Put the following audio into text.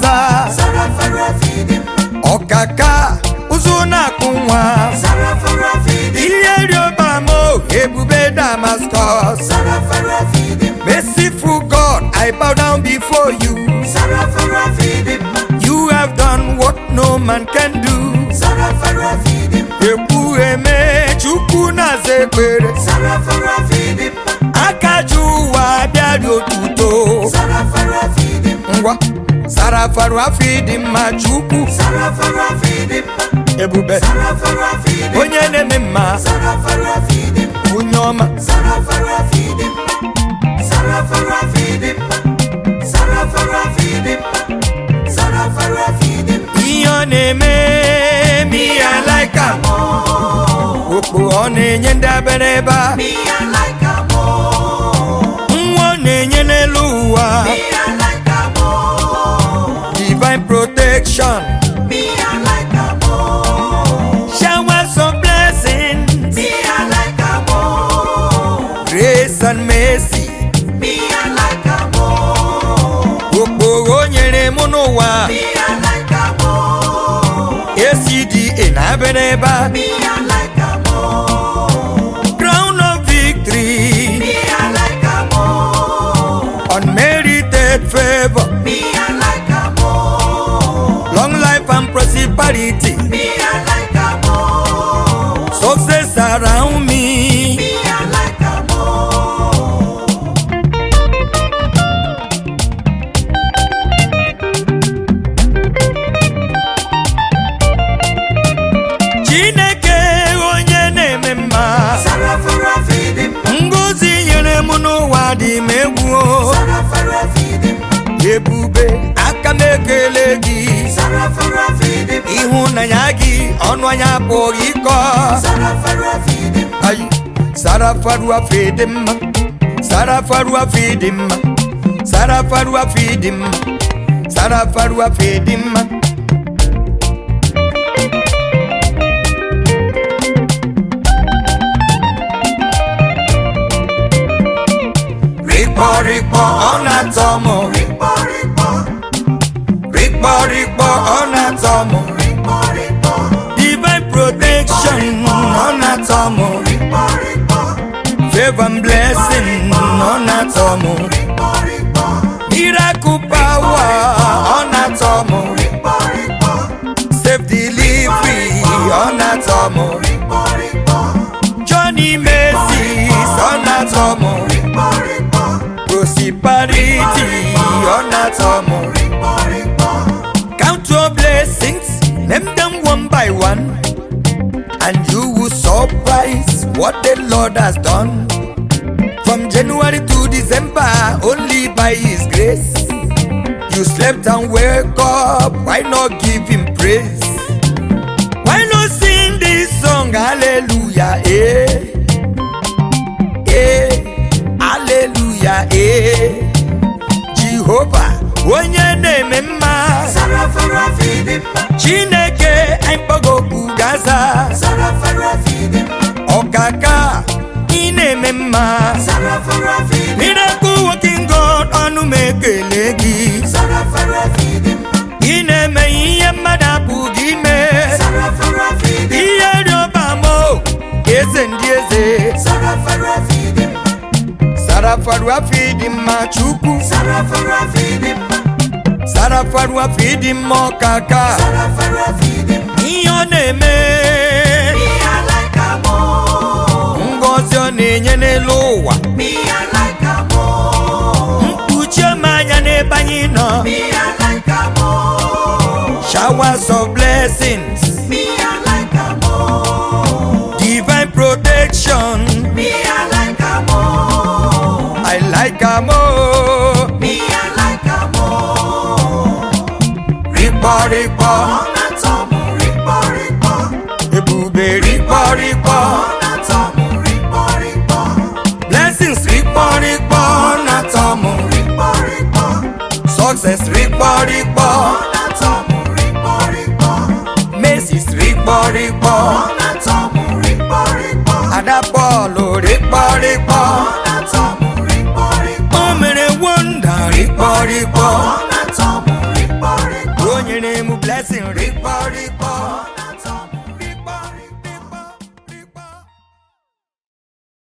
gaza okaka uzuna kunwa ihe riobamo ebube Damascus. Merciful God, I bow down before you. You have done what no man can do. Ekwueme Chukwu na zekwere akajuwa bịara otuto ngwa Sarafaru afidimma Chukwu ebube onye na-eme mma onye ọma ihe ọ na-eme me I like am okpu ọ na-enye ndị abịara ebe a nwa ọ na-enye n'elu ụwa divine protection showers of blessings grace and mercy okpu o nyere m n'ụwa ACDA na-abịara ebe a crown of victory unmerited favor long life and prosperity success around me. Chineke onye na-eme mma ngozi nyere m n'ụwa dị m egwu ebube aka m ekele gị ịhụnanya gị ọnụ anya apụghị ịkọ Sarafaru afidimma Sarafaru afidimma Sarafaru afidimma Sarafaru afidimma Rikpo onatomo Rikpo onatomo divine protection onatomo favor and blessing onatomo miracle power onatomo safe delivery onatomo Johnny Mercy onatomo prosperity onatomo count your blessings, name them one by one, and you will surprise what the Lord has done. From January to December, only by His grace. You slept and woke up, why not give Him praise? Why not sing this song, hallelujah, hallelujah, Jehovah, onye na-eme mma Chineke anyị gaza okaka ị na-eme mma miracle working God ọnụ m ekele gị ị na-eme ihe mmadụ apụghị ime ihe rịọba m eze ndị eze Sarafaru afidimma Chukwu Sarafaru afidimma okaka ihe ọ na-eme ngozi ọ na-enye n'elu ụwa mkpuchi anya n'ebe anyị nọ showers of blessings divine protection I like am Rikpo ebube Rikpo blessings Rikpo onatomo success Rikpo mercies Rikpo Adapolo Rikpo o mere wonder Rikpo ripo ripo.